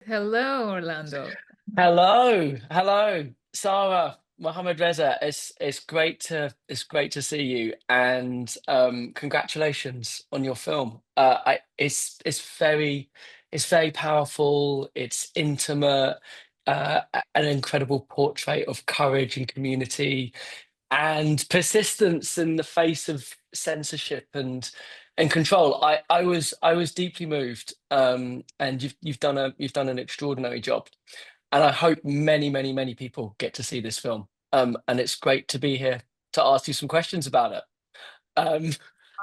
Hello, Orlando. Hello, Sara, Mohammadreza. It's great to see you, and congratulations on your film. It's very powerful. It's intimate, an incredible portrait of courage and community and persistence in the face of censorship and control. I was deeply moved, and you've done an extraordinary job, and I hope many people get to see this film. And it's great to be here to ask you some questions about it. Um,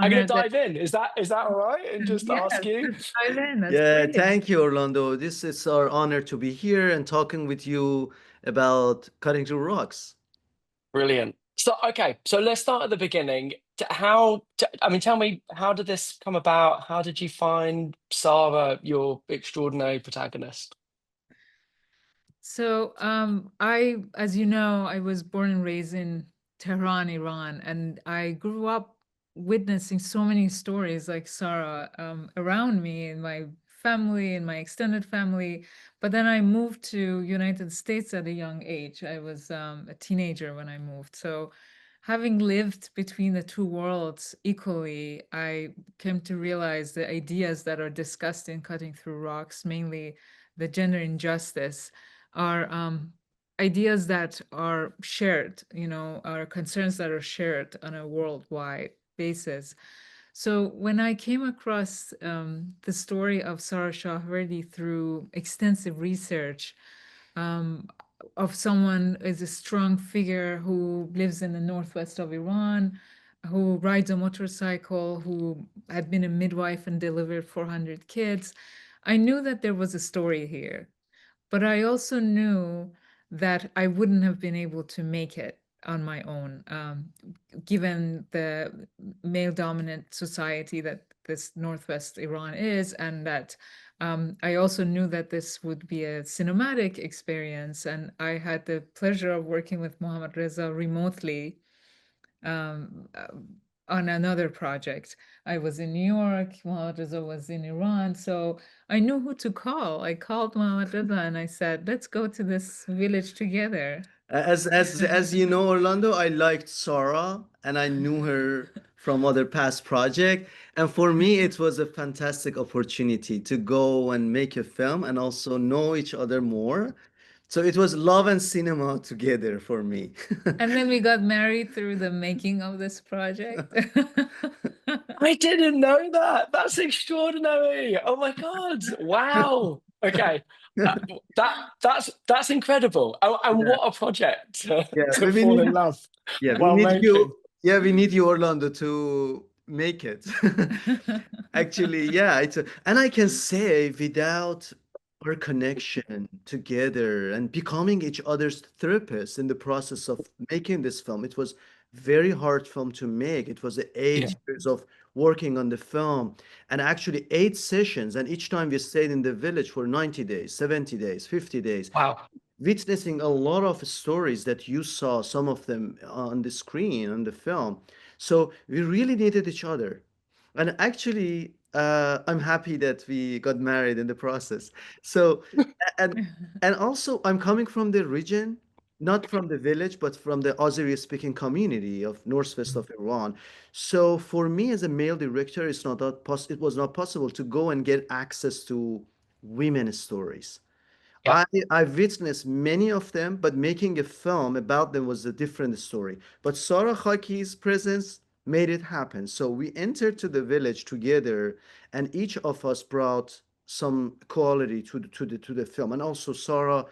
I'm gonna Honored that. dive in. Is that all right? And just Yes, ask you. let's dive in. That's Yeah, great. thank you, Orlando. This is our honor to be here and talking with you about cutting through rocks. Brilliant. So, okay, so let's start at the beginning. I mean, tell me, how did this come about? How did you find Sarah, your extraordinary protagonist? As you know, I was born and raised in Tehran, Iran, and I grew up witnessing so many stories like Sarah around me in my family, in my extended family. But then I moved to United States at a young age. I was a teenager when I moved. So having lived between the two worlds equally, I came to realize the ideas that are discussed in Cutting Through Rocks, mainly the gender injustice, are ideas that are shared, are concerns that are shared on a worldwide basis. So when I came across the story of Sara Shahverdi through extensive research, um, of someone is a strong figure who lives in the northwest of Iran, who rides a motorcycle, who had been a midwife and delivered 400 kids. I knew that there was a story here, but I also knew that I wouldn't have been able to make it on my own, given the male dominant society that this Northwest Iran is, and that I also knew that this would be a cinematic experience. And I had the pleasure of working with Mohammadreza remotely um, uh, on another project. I was in New York, Mohammed Reza was in Iran, so I knew who to call. I called Mohammed Reza and I said, let's go to this village together. As you know, Orlando, I liked Sarah and I knew her from other past project. And for me, it was a fantastic opportunity to go and make a film and also know each other more. So it was love and cinema together for me. And then we got married through the making of this project. I didn't know that. That's extraordinary. Oh my God. Wow. Okay. Uh, that's incredible. Oh, and Yeah, what a project to, yeah, to we fall need, in love yeah, we while need you. making. Yeah, we need you, Orlando, to make it. Actually, yeah, and I can say without our connection together and becoming each other's therapists in the process of making this film, it was very hard film to make. It was Yeah. 8 years of working on the film and actually 8 sessions. And each time we stayed in the village for 90 days, 70 days, 50 days, Wow. witnessing a lot of stories that you saw, some of them on the screen, on the film. So we really needed each other. And actually, I'm happy that we got married in the process. So, and and also, I'm coming from the region, not from the village, but from the Azeri-speaking community of northwest of Iran. So for me as a male director, it was not possible to go and get access to women's stories. Yeah. I've witnessed many of them, but making a film about them was a different story. But Sara Khaki's presence made it happen. So we entered to the village together, and each of us brought some quality to the film. And also Sarah's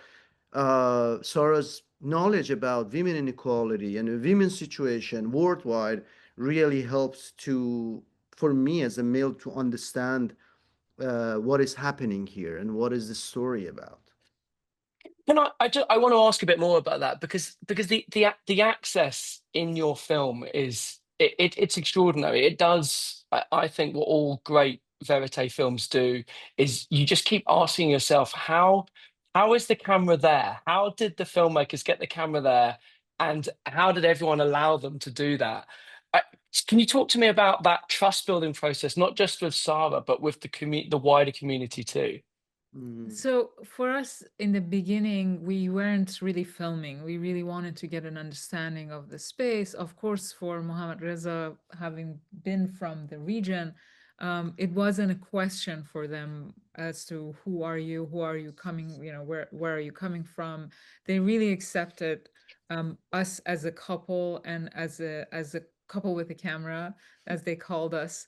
knowledge about women inequality and the women's situation worldwide really helps to for me as a male to understand what is happening here and what is the story about. I want to ask a bit more about that because the access in your film it's extraordinary. It does, I think, what all great verite films do is you just keep asking yourself how is the camera there? How did the filmmakers get the camera there? And how did everyone allow them to do that? I, can you talk to me about that trust building process, not just with Sarah, but with the wider community too? Mm, So for us in the beginning, we weren't really filming. We really wanted to get an understanding of the space. Of course, for Mohammadreza, having been from the region, it wasn't a question for them as to who are you, coming, where are you coming from. They really accepted us as a couple and as a couple with a camera, as they called us,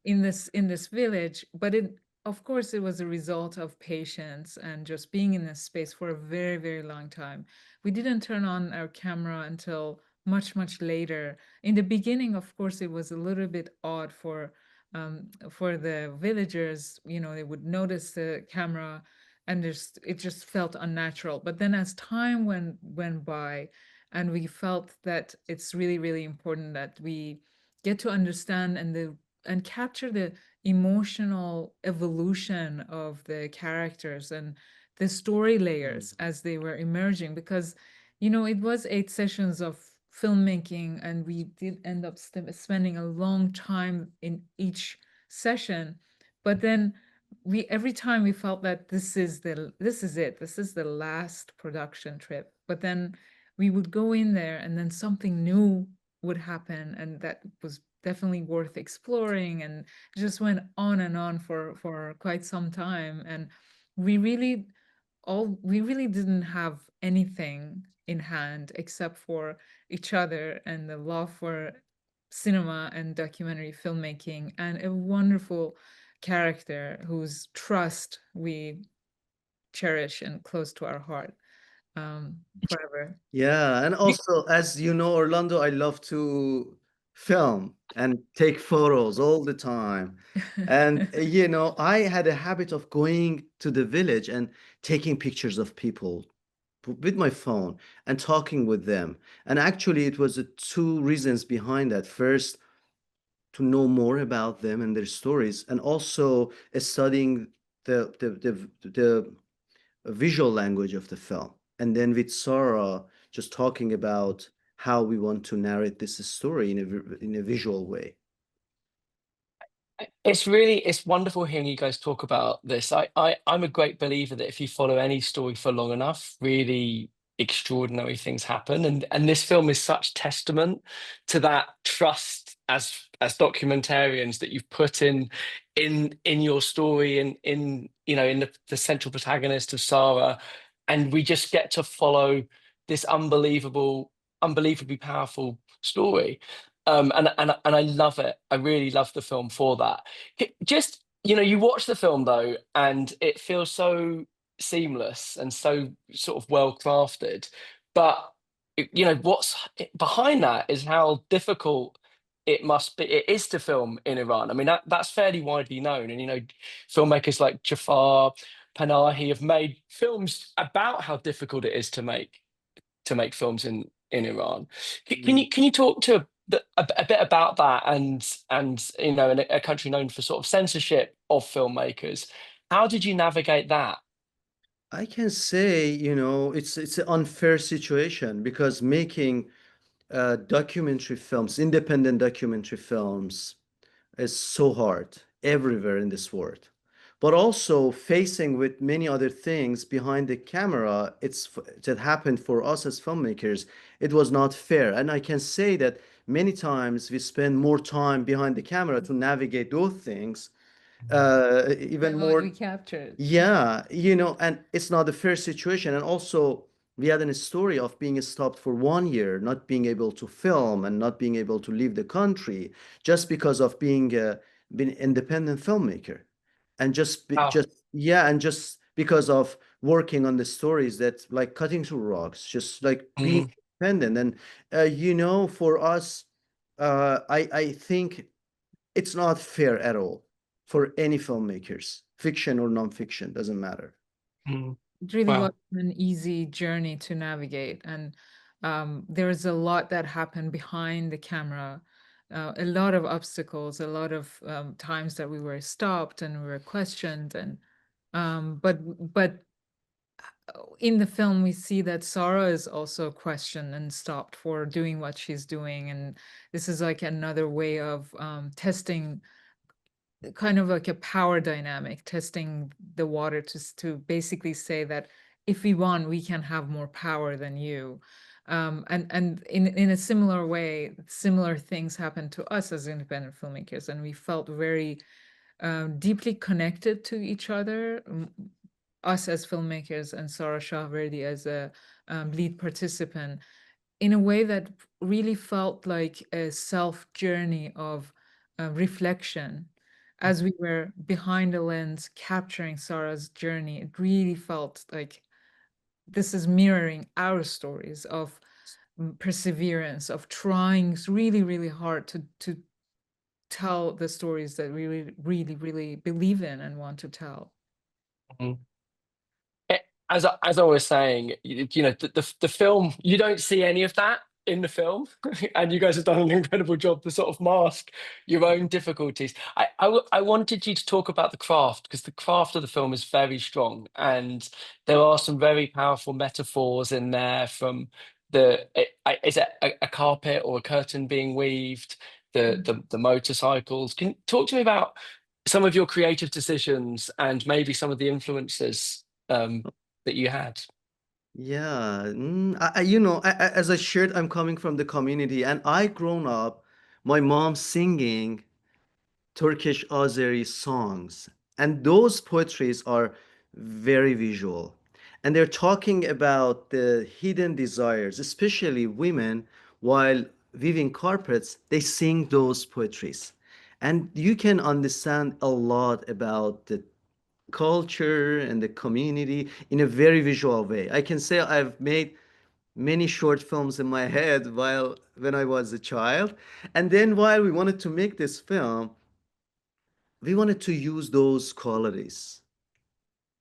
in this village. But it of course, it was a result of patience and just being in this space for a very, very long time. We didn't turn on our camera until much, much later. In the beginning, of course, it was a little bit odd for the villagers. They would notice the camera, and it just felt unnatural. But then, as time went by, and we felt that it's really, really important that we get to understand and capture the emotional evolution of the characters and the story mm, layers as they were emerging, because it was 8 sessions of filmmaking, and we did end up spending a long time in each session. But then we every time we felt that this is the last production trip. But then we would go in there, and then something new would happen, and that was definitely worth exploring, and it just went on and on for quite some time. And we really we really didn't have anything in hand except for each other and the love for cinema and documentary filmmaking, and a wonderful character whose trust we cherish and close to our heart forever. yeah, and also, as you know, Orlando, I love to film and take photos all the time. And, I had a habit of going to the village and taking pictures of people with my phone and talking with them. And actually, it was two reasons behind that. First, to know more about them and their stories, and also studying the visual language of the film. And then with Sarah, just talking about how we want to narrate this story in a visual way. It's wonderful hearing you guys talk about this. I'm a great believer that if you follow any story for long enough, really extraordinary things happen. And this film is such testament to that trust as documentarians that you've put in your story, in the central protagonist of Sarah. And we just get to follow this unbelievably powerful story. And I love it. I really love the film for that. Just, you watch the film though, and it feels so seamless and so sort of well crafted. But what's behind that is how difficult it is to film in Iran. I mean, that's fairly widely known. And filmmakers like Jafar Panahi have made films about how difficult it is to make films in Iran. Can you talk to a bit about that, and in a country known for sort of censorship of filmmakers, how did you navigate that? I can say, it's an unfair situation because making documentary films, independent documentary films, is so hard everywhere in this world. But also facing with many other things behind the camera, that happened for us as filmmakers. It was not fair, and I can say that many times we spend more time behind the camera to navigate those things, even Than what more. we captured. Yeah, and it's not a fair situation. And also, we had a story of being stopped for 1 year, not being able to film and not being able to leave the country just because of being independent filmmaker, and Wow. yeah, and just because of working on the stories that like cutting through rocks, just like being Mhm. independent. And for us, I think it's not fair at all for any filmmakers, fiction or non-fiction, doesn't matter. Mhm. It really Wow. wasn't an easy journey to navigate. And there's a lot that happened behind the camera, a lot of obstacles, a lot of times that we were stopped and we were questioned. And but in the film, we see that Sara is also questioned and stopped for doing what she's doing. And this is like another way of testing kind of like a power dynamic, testing the water to basically say that if we want, we can have more power than you. And in a similar way, similar things happened to us as independent filmmakers, and we felt very deeply connected to each other, us as filmmakers and Sara Shahverdi as a lead participant, in a way that really felt like a self journey of reflection. As we were behind the lens capturing Sarah's journey, it really felt like this is mirroring our stories of perseverance, of trying really, really hard to tell the stories that we really, really, really believe in and want to tell. Mhm. As I was saying, you know, the film, you don't see any of that in the film, and you guys have done an incredible job to sort of mask your own difficulties. I wanted you to talk about the craft, because the craft of the film is very strong, and there are some very powerful metaphors in there from is it a carpet or a curtain being weaved, the motorcycles. Can you talk to me about some of your creative decisions and maybe some of the influences that you had? Yeah, as I shared, I'm coming from the community, and I grown up, my mom singing Turkish Azeri songs, and those poetries are very visual, and they're talking about the hidden desires, especially women, while weaving carpets, they sing those poetries, and you can understand a lot about the culture and the community in a very visual way. I can say I've made many short films in my head while when I was a child. And then while we wanted to make this film, we wanted to use those qualities.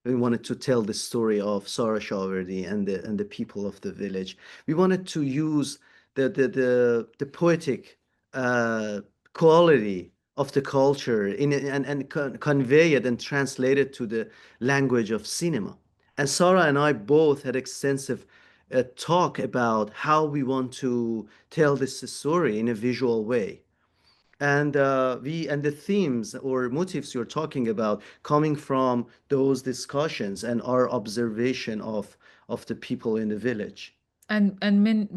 We wanted to tell the story of Sara Shawardi and the people of the village. We wanted to use the poetic uh, quality of the culture and convey it and translate it to the language of cinema. And Sarah and I both had extensive talk about how we want to tell this story in a visual way, and the themes or motifs you're talking about coming from those discussions and our observation of the people in the village. And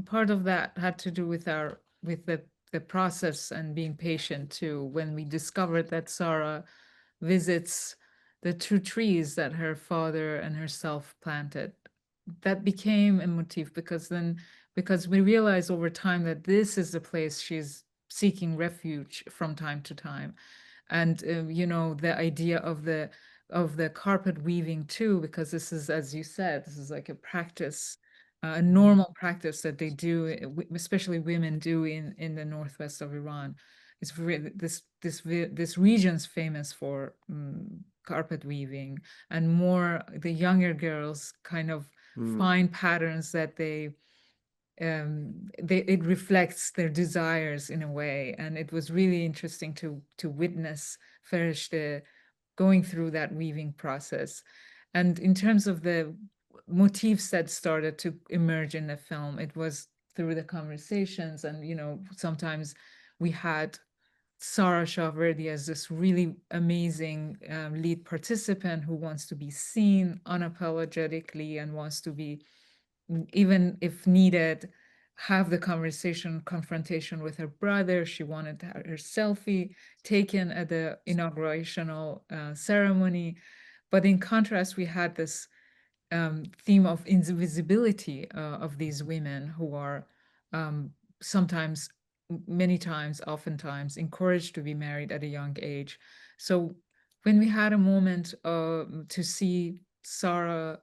part of that had to do with the process and being patient too. When we discovered that Sarah visits the two trees that her father and herself planted, that became a motif, because we realized over time that this is the place she's seeking refuge from time to time. And the idea of the carpet weaving too, because this is, as you said, this is like a practice, a normal practice that they do, especially women do in the northwest of Iran. It's really this region's famous for carpet weaving, and more the younger girls kind of Mm, find patterns that it reflects their desires in a way. And it was really interesting to witness Ferishte going through that weaving process. And in terms of the motifs that started to emerge in the film, it was through the conversations. And sometimes we had Sara Shahverdi as this really amazing lead participant who wants to be seen unapologetically and wants to be, even if needed, have the confrontation with her brother. She wanted to have her selfie taken at the inaugurational ceremony. But in contrast, we had this theme of invisibility of these women who are sometimes, many times, oftentimes encouraged to be married at a young age. So when we had a moment to see Sarah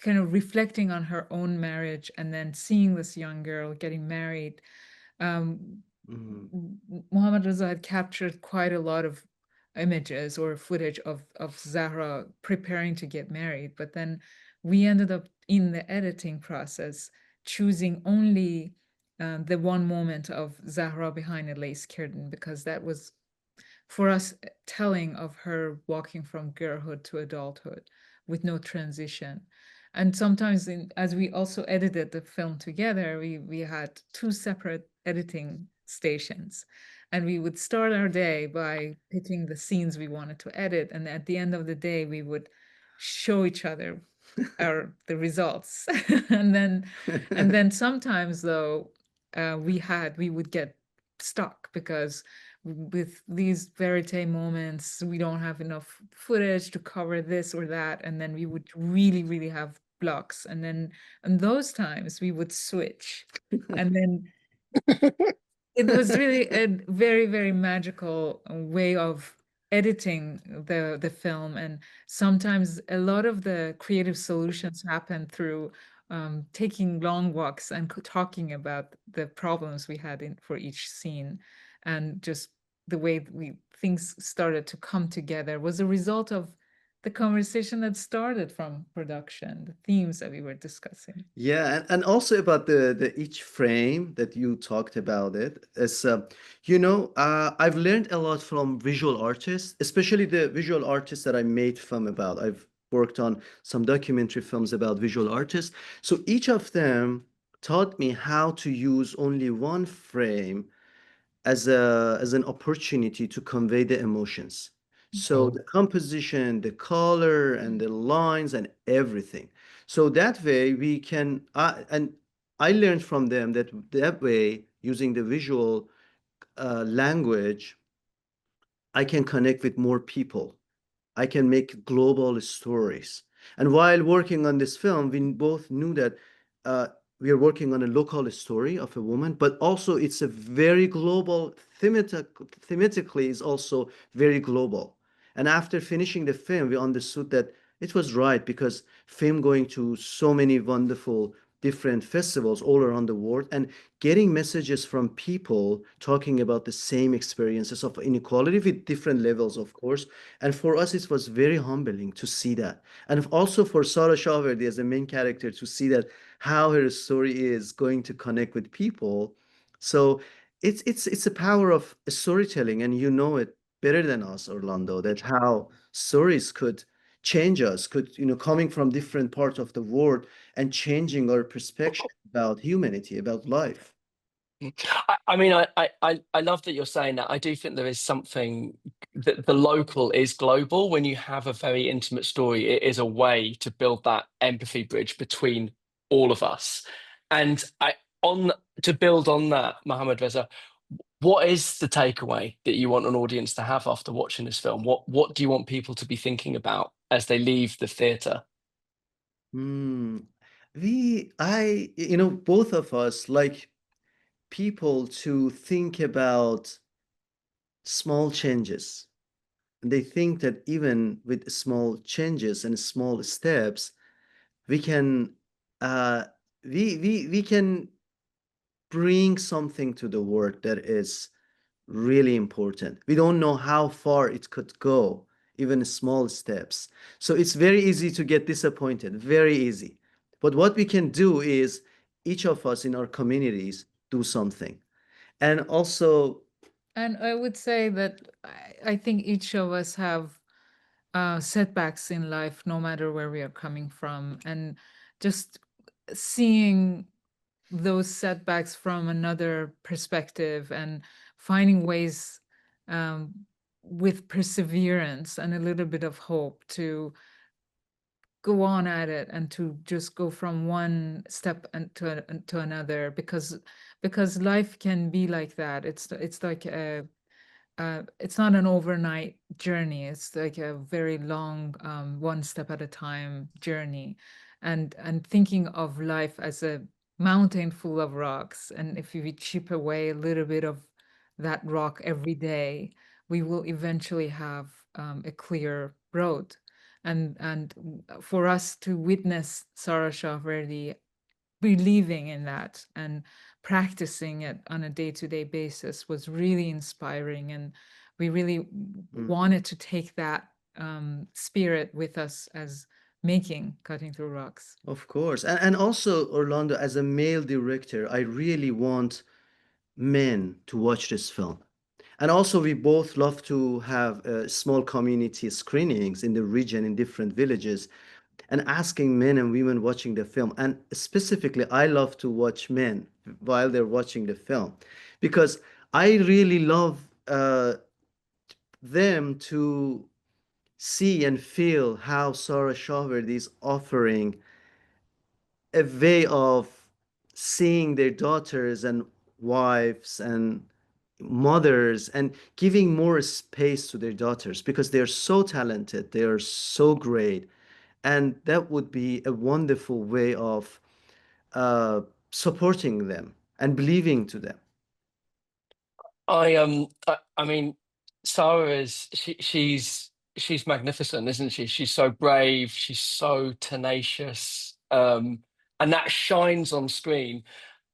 kind of reflecting on her own marriage and then seeing this young girl getting married, mm, Mohammadreza had captured quite a lot of images or footage of Zahra preparing to get married. But then we ended up in the editing process choosing only the one moment of Zahra behind a lace curtain, because that was for us telling of her walking from girlhood to adulthood with no transition. And sometimes as we also edited the film together, we had two separate editing stations. And we would start our day by picking the scenes we wanted to edit. And at the end of the day, we would show each other the results. And then sometimes though, we would get stuck because with these verite moments, we don't have enough footage to cover this or that. And then we would really, really have blocks. And then in those times we would switch. And then it was really a very, very magical way of editing the film. And sometimes a lot of the creative solutions happen through taking long walks and talking about the problems we had for each scene. And just the way things started to come together was a result of the conversation that started from production, the themes that we were discussing. Yeah, and also about the each frame that you talked about it. As I've learned a lot from visual artists, especially the visual artists that I made film about. I've worked on some documentary films about visual artists. So each of them taught me how to use only one frame as an opportunity to convey the emotions. So Oh. the composition, the color, and the lines, and everything. So that way we can, and I learned from them that way, using the visual language, I can connect with more people. I can make global stories. And while working on this film, we both knew that uh, we are working on a local story of a woman, but also it's a very global, thematically is also very global. And after finishing the film, we understood that it was right because film going to so many wonderful different festivals all around the world and getting messages from people talking about the same experiences of inequality with different levels, of course. And for us, it was very humbling to see that. And also for Sara Shahverdi as a main character to see that how her story is going to connect with people. So it's a power of storytelling, and you know it better than us, Orlando, that how stories could change us, could, coming from different parts of the world and changing our perspective about humanity, about life. I mean, I love that you're saying that. I do think there is something that the local is global. When you have a very intimate story, it is a way to build that empathy bridge between all of us. And on to build on that, Mohammadreza, what is the takeaway that you want an audience to have after watching this film? What do you want people to be thinking about as they leave the theatre? Hmm. Both of us like people to think about small changes. They think that even with small changes and small steps, we can uh, we can bring something to the world that is really important. We don't know how far it could go, even small steps. So it's very easy to get disappointed, very easy. But what we can do is each of us in our communities do something. And also, And I would say that I think each of us have setbacks in life, no matter where we are coming from. And just seeing those setbacks from another perspective and finding ways um, with perseverance and a little bit of hope to go on at it and to just go from one step to another, because life can be like that. It's like it's not an overnight journey. It's like a very long, one step at a time journey, and thinking of life as a mountain full of rocks. And if we chip away a little bit of that rock every day, we will eventually have a clear road. And for us to witness Sara Shahverdi believing in that and practicing it on a day-to-day basis was really inspiring, and we really mm, wanted to take that spirit with us as making Cutting Through Rocks. of course, and also, Orlando, as a male director, I really want men to watch this film. And also, we both love to have small community screenings in the region, in different villages, and asking men and women watching the film. And specifically, I love to watch men while they're watching the film because I really love them to see and feel how Sarah Shover is offering a way of seeing their daughters and wives and mothers and giving more space to their daughters because they're so talented, they are so great, and that would be a wonderful way of uh, supporting them and believing to them. I mean, Sarah is she's magnificent, isn't she? She's so brave, she's so tenacious, and that shines on screen.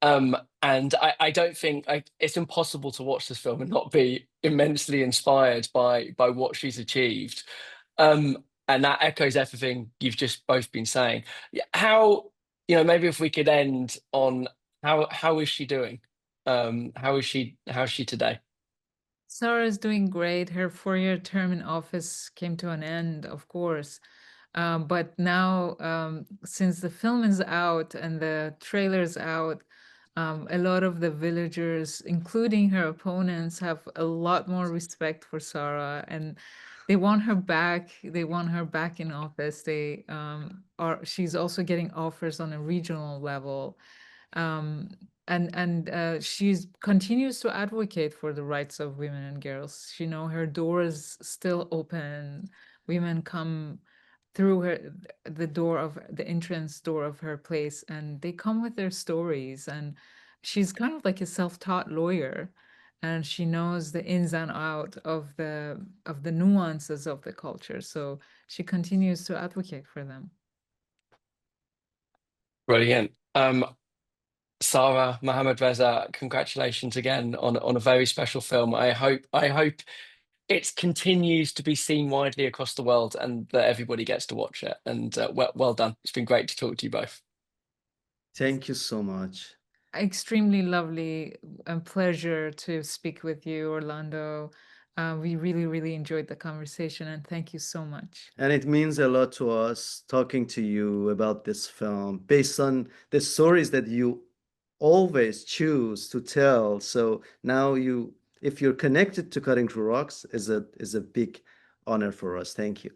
And I don't think it's impossible to watch this film and not be immensely inspired by what she's achieved. And that echoes everything you've just both been saying. Yeah, how, maybe if we could end on how is she doing? How's she today? Sarah's doing great. Her 4-year term in office came to an end, of course. But now, since the film is out and the trailer's out, a lot of the villagers, including her opponents, have a lot more respect for Sarah, and they want her back. They want her back in office. She's also getting offers on a regional level. Um, and she's continues to advocate for the rights of women and girls. Her door is still open. Women come through the door of the entrance door of her place, and they come with their stories. And she's kind of like a self-taught lawyer, and she knows the ins and out of the nuances of the culture. So she continues to advocate for them. Brilliant. Sara, Mohammadreza, congratulations again on a very special film. I hope it continues to be seen widely across the world and that everybody gets to watch it. And well done. It's been great to talk to you both. Thank you so much. Extremely lovely and pleasure to speak with you, Orlando. We really, really enjoyed the conversation, and thank you so much. And it means a lot to us talking to you about this film based on the stories that you always choose to tell. So now if you're connected to Cutting Through Rocks, is a big honor for us. Thank you.